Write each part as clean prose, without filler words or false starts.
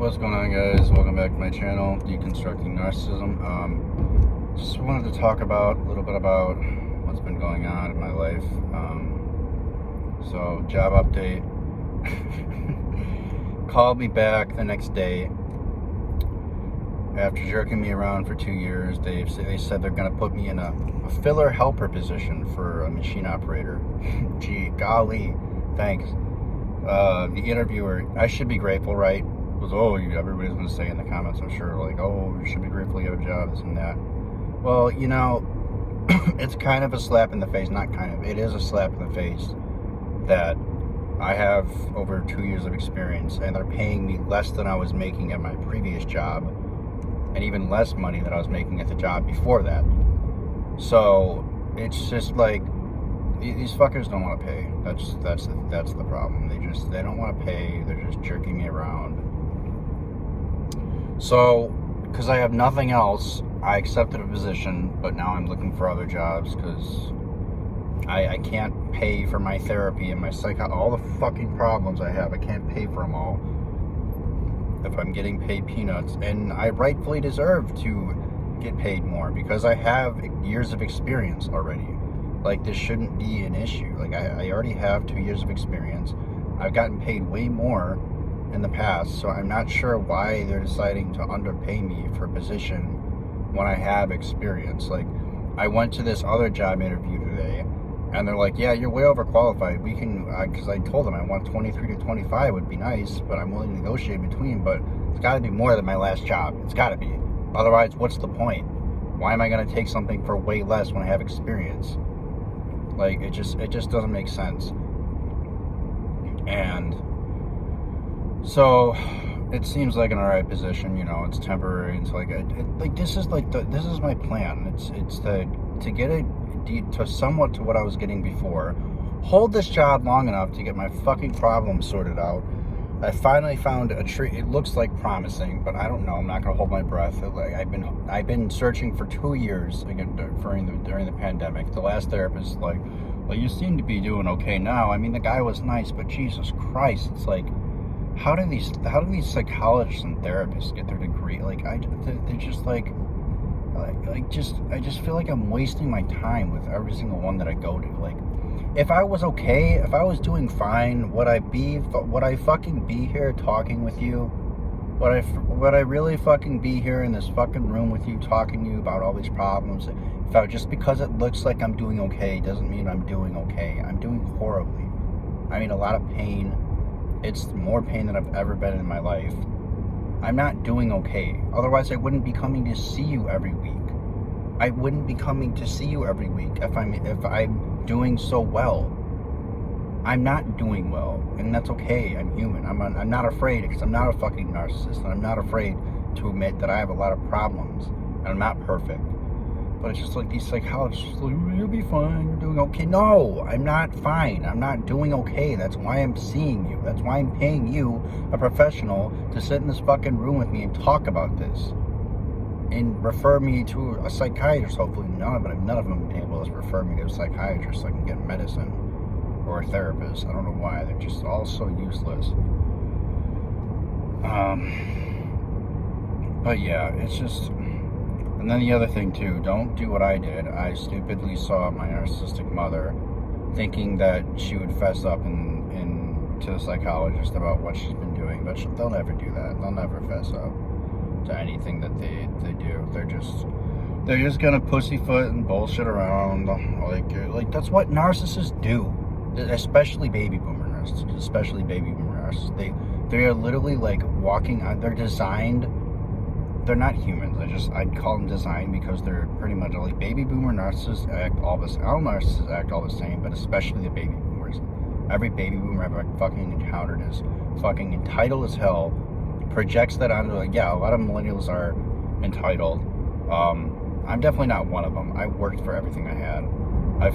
What's going on, guys? Welcome back to my channel, Deconstructing Narcissism. Just wanted to talk about a little bit about what's been going on in my life. So, job update. Called me back the next day after jerking me around for 2 years. They said they're going to put me in a filler helper position for a machine operator. Gee, golly, thanks. The interviewer, I should be grateful, right? Was, everybody's going to say in the comments, I'm sure, like, oh, you should be grateful you have a job, this and that. Well, you know, it's kind of a slap in the face, not kind of, it is a slap in the face that I have over 2 years of experience and they're paying me less than I was making at my previous job and even less money than I was making at the job before that. So it's just like, these fuckers don't want to pay. That's the problem. They don't want to pay. They're just jerking me around. So, because I have nothing else, I accepted a position, but now I'm looking for other jobs because I can't pay for my therapy and my all the fucking problems I have. I can't pay for them all if I'm getting paid peanuts, and I rightfully deserve to get paid more because I have years of experience already. Like, this shouldn't be an issue. Like, I already have 2 years of experience. I've gotten paid way more in the past, so I'm not sure why they're deciding to underpay me for a position when I have experience. Like, I went to this other job interview today, and they're like, yeah, you're way overqualified. We can, because I told them I want 23 to 25 would be nice, but I'm willing to negotiate between, but it's got to be more than my last job. It's got to be. Otherwise, what's the point? Why am I going to take something for way less when I have experience? Like, it just doesn't make sense. And so it seems like an alright position, you know, it's temporary. It's like, this is my plan. It's to get it to somewhat to what I was getting before. Hold this job long enough to get my fucking problems sorted out. I finally found a tree. It looks like promising, but I don't know. I'm not gonna hold my breath. Like, I've been searching for 2 years again during the pandemic. The last therapist, like, well, you seem to be doing okay now. I mean, the guy was nice, but Jesus Christ, it's like, how do these psychologists and therapists get their degree? Like, they're just I just feel like I'm wasting my time with every single one that I go to. Like, if I was okay, if I was doing fine, would I fucking be here talking with you? Would I really fucking be here in this fucking room with you, talking to you about all these problems? Just because it looks like I'm doing okay doesn't mean I'm doing okay. I'm doing horribly. I mean, a lot of pain. It's more pain than I've ever been in my life. I'm not doing okay. Otherwise, I wouldn't be coming to see you every week. I wouldn't be coming to see you every week if I'm doing so well. I'm not doing well, and that's okay. I'm human. I'm not afraid, because I'm not a fucking narcissist, and I'm not afraid to admit that I have a lot of problems, and I'm not perfect. But it's just like these psychologists, like, you'll be fine, you're doing okay. No, I'm not fine. I'm not doing okay. That's why I'm seeing you. That's why I'm paying you, a professional, to sit in this fucking room with me and talk about this. And refer me to a psychiatrist, hopefully. None of them have been able to refer me to a psychiatrist so I can get medicine. Or a therapist. I don't know why. They're just all so useless. But yeah, it's just... And then the other thing too, don't do what I did. I stupidly saw my narcissistic mother, thinking that she would fess up to the psychologist about what she's been doing, but they'll never do that. They'll never fess up to anything that they do. They're just gonna pussyfoot and bullshit around. Like that's what narcissists do, especially baby boomer narcissists. They are literally like walking on. They're designed. They're not humans. I'd call them designed because they're pretty much like baby boomer narcissists act all the same. All narcissists act all the same, but especially the baby boomers. Every baby boomer I've fucking encountered is fucking entitled as hell. Projects that onto, like, yeah, a lot of millennials are entitled. I'm definitely not one of them. I worked for everything I had. I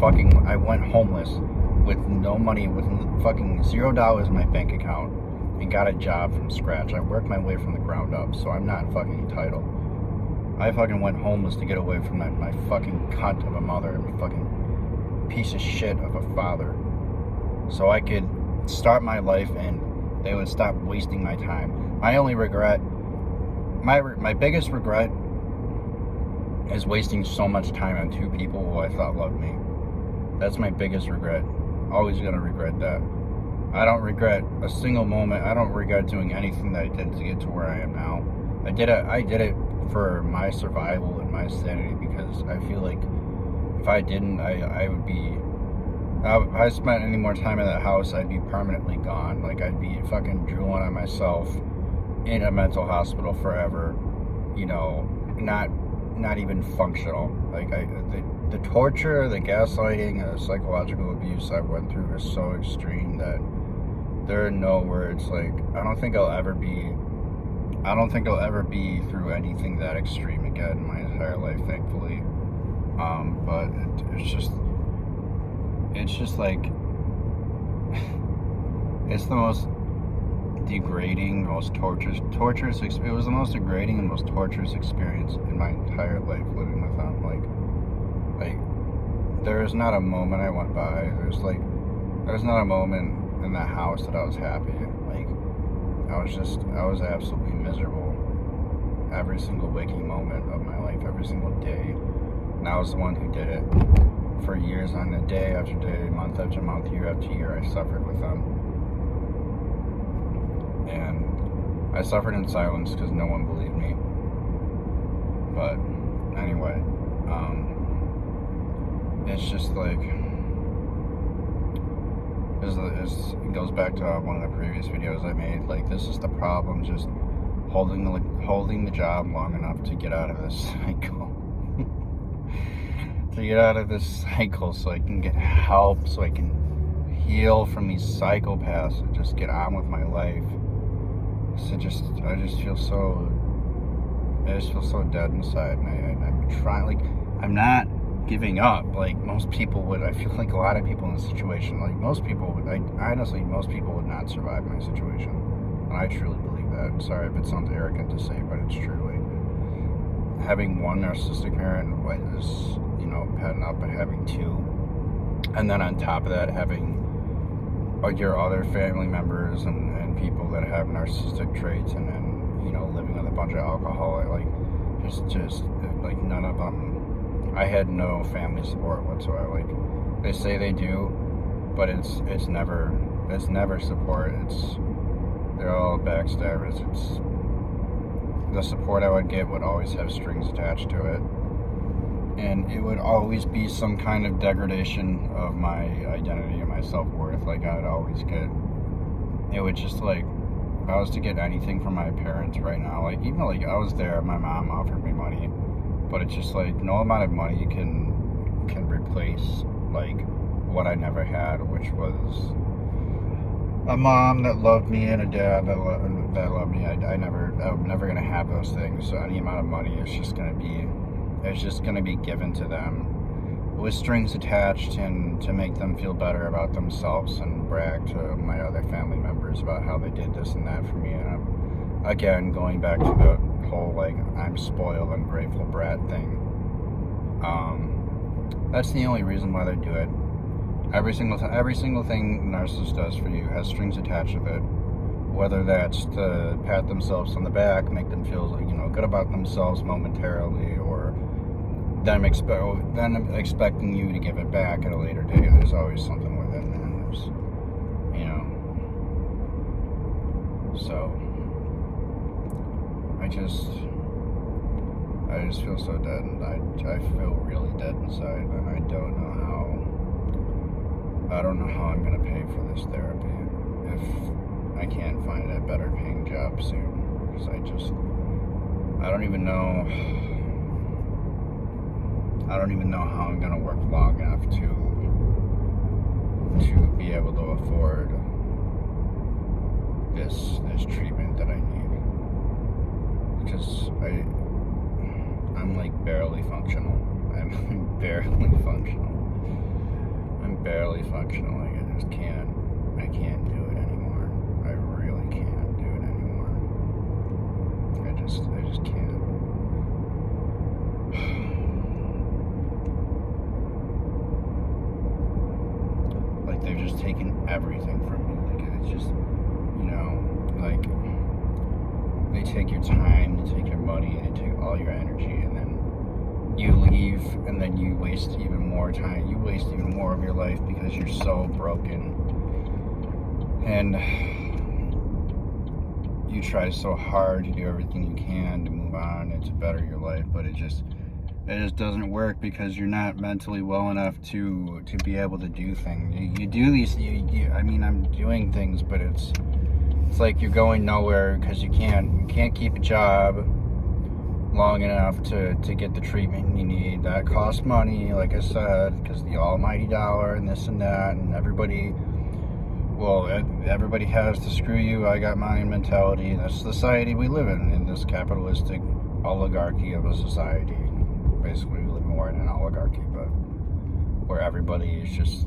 went homeless with no money, with fucking $0 in my bank account, and got a job from scratch. I worked my way from the ground up, so I'm not fucking entitled. I fucking went homeless to get away from my fucking cunt of a mother and my fucking piece of shit of a father, so I could start my life in They would stop wasting my time. My only regret, my biggest regret is wasting so much time on two people who I thought loved me. That's my biggest regret. Always gonna regret that. I don't regret a single moment. I don't regret doing anything that I did to get to where I am now. I did it for my survival and my sanity, because I feel like if I didn't, I would be, if I spent any more time in that house, I'd be permanently gone. Like, I'd be fucking drooling on myself in a mental hospital forever, you know, not even functional. Like, the torture, the gaslighting, the psychological abuse I went through is so extreme that there are no words. Like, I don't think I'll ever be through anything that extreme again in my entire life, thankfully. But it's just like, it's the most degrading, most torturous, it was the most degrading and most torturous experience in my entire life living with them. Like, there is not a moment I went by, there's not a moment in that house that I was happy. Like, I was absolutely miserable every single waking moment of my life, every single day. And I was the one who did it for years on a day after day, month after month, year after year. I suffered with them. And I suffered in silence because no one believed me. But anyway, it's just like, it goes back to one of the previous videos I made. Like, this is the problem, just holding the job long enough to get out of this cycle. To get out of this cycle so I can get help, so I can heal from these psychopaths and just get on with my life. So I just feel so dead inside, and I'm trying, like, I'm not giving up like most people would. I feel like a lot of people in this situation, like most people would, honestly, most people would not survive my situation. And I truly believe that. I'm sorry if it sounds arrogant to say, but it's true. Like, having one narcissistic parent is, you know, bad enough, but having two, and then on top of that, having your other family members and people that have narcissistic traits, and then, you know, living with a bunch of alcoholics, like, just like, none of them. I had no family support whatsoever. Like, they say they do, but it's never support. They're all backstabbers. The support I would get would always have strings attached to it, and it would always be some kind of degradation of my identity and my self-worth. Like, I would always get, it would just, like, if I was to get anything from my parents right now, like, even like I was there, my mom offered me money, but it's just like, no amount of money can replace, like, what I never had, which was a mom that loved me and a dad that loved me. I'm never gonna have those things. So any amount of money is just gonna be given to them with strings attached, and to make them feel better about themselves and brag to my other family members about how they did this and that for me. And I'm, again, going back to the whole, like, I'm spoiled and grateful brat thing. That's the only reason why they do it. Every single thing a narcissist does for you has strings attached to it. Whether that's to pat themselves on the back, make them feel, you know, good about themselves momentarily, or them expecting you to give it back at a later date. There's always something within them. There's, you know. So I just feel so dead, and I feel really dead inside, and I don't know how I'm gonna pay for this therapy if I can't find a better paying job soon, because I don't even know how I'm gonna work long enough to be able to afford this treatment that I need, because I'm like barely functional. I'm barely functional. Like, I can't do it anymore. I really can't do it anymore. I just can't. Like, they've just taken everything from me. Like, it's just, you know, take your time, they take your money, and they take all your energy, and then you leave, and then you waste even more time. You waste even more of your life because you're so broken. And you try so hard to do everything you can to move on and to better your life, but it just doesn't work because you're not mentally well enough to be able to do things. You do these. I mean, I'm doing things, but it's like you're going nowhere because you can't keep a job long enough to get the treatment you need. That costs money, like I said, because the almighty dollar and this and that, and everybody has the screw you, I got mine mentality. That's the society we live in this capitalistic oligarchy of a society. Basically, we live more in an oligarchy, but where everybody's just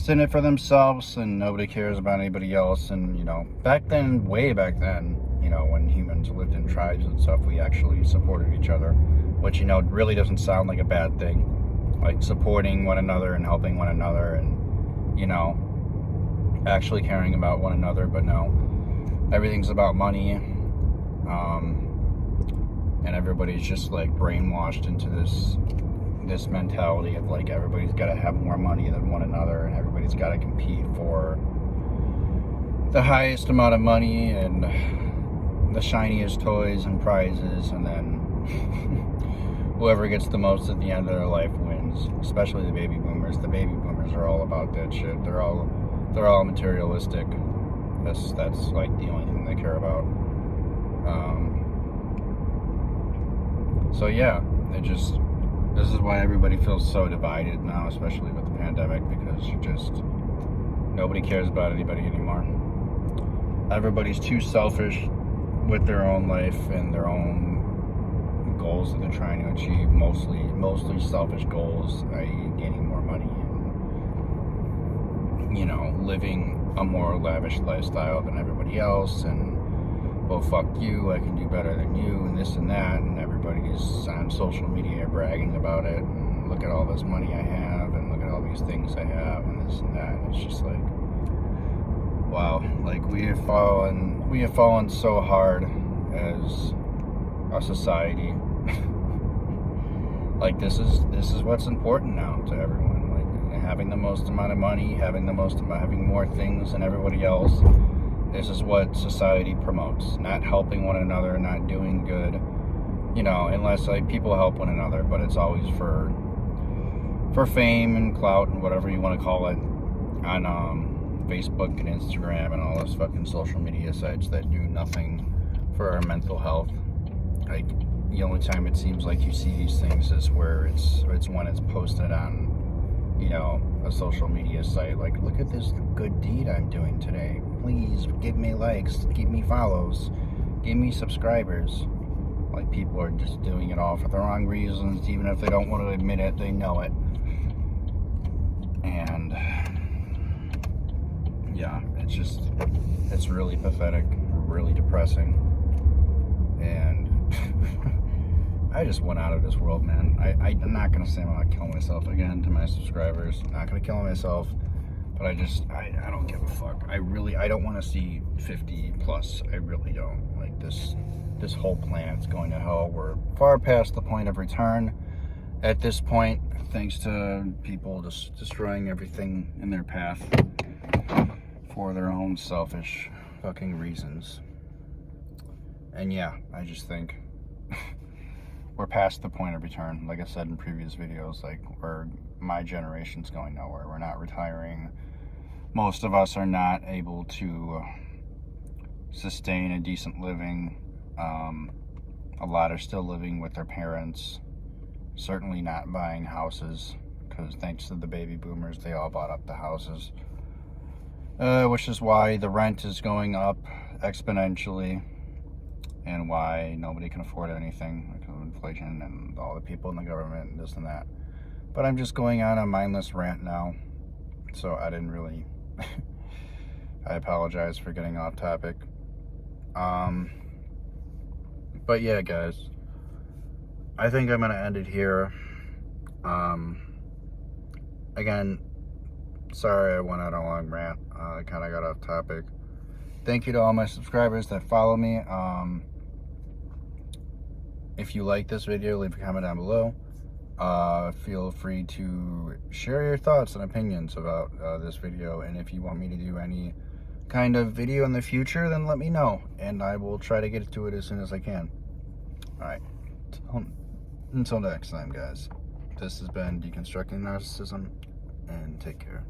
in it for themselves and nobody cares about anybody else. And back then, way back then, when humans lived in tribes and stuff, we actually supported each other, which really doesn't sound like a bad thing, like supporting one another and helping one another and actually caring about one another. But no, everything's about money, and everybody's just like brainwashed into this mentality of like everybody's got to have more money than one another, and everybody's got to compete for the highest amount of money and the shiniest toys and prizes, and then whoever gets the most at the end of their life wins. Especially the baby boomers. The baby boomers are all about that shit. They're all materialistic. That's like the only thing they care about. So yeah, this is why everybody feels so divided now, especially with the pandemic, because nobody cares about anybody anymore. Everybody's too selfish with their own life and their own goals that they're trying to achieve. Mostly selfish goals, i.e. gaining more money and, living a more lavish lifestyle than everybody else, and well, fuck you, I can do better than you, and this and that, and everybody's on social media bragging about it, and look at all this money I have, and look at all these things I have, and this and that, and it's just like, wow, like we have fallen so hard as a society. Like this is what's important now to everyone, like having the most amount of money, having more things than everybody else. This is what society promotes, not helping one another, not doing good, unless like people help one another, but it's always for fame and clout and whatever you want to call it on Facebook and Instagram and all those fucking social media sites that do nothing for our mental health. Like the only time it seems like you see these things is where it's when it's posted on a social media site, like, look at this good deed I'm doing today, please give me likes, give me follows, give me subscribers. Like, people are just doing it all for the wrong reasons. Even if they don't want to admit it, they know it. And yeah, it's really pathetic, really depressing. And I just went out of this world, man. I'm not going to say I'm going to kill myself again to my subscribers. I'm not going to kill myself, but I don't give a fuck. I don't want to see 50 plus. I really don't. Like, this whole planet's going to hell. We're far past the point of return at this point, thanks to people just destroying everything in their path for their own selfish fucking reasons. And yeah, I just think we're past the point of return. Like I said in previous videos, like, my generation's going nowhere. We're not retiring. Most of us are not able to sustain a decent living. A lot are still living with their parents. Certainly not buying houses, because thanks to the baby boomers, they all bought up the houses. Which is why the rent is going up exponentially, and why nobody can afford anything because of inflation and all the people in the government and this and that. But I'm just going on a mindless rant now, so I didn't really I apologize for getting off topic. But yeah, guys, I think I'm gonna end it here. Again, sorry I went on a long rant. I kind of got off topic. Thank you to all my subscribers that follow me. If you like this video, leave a comment down below. Feel free to share your thoughts and opinions about this video, and if you want me to do any kind of video in the future, then let me know, and I will try to get to it as soon as I can. Alright, until next time, guys. This has been Deconstructing Narcissism, and take care.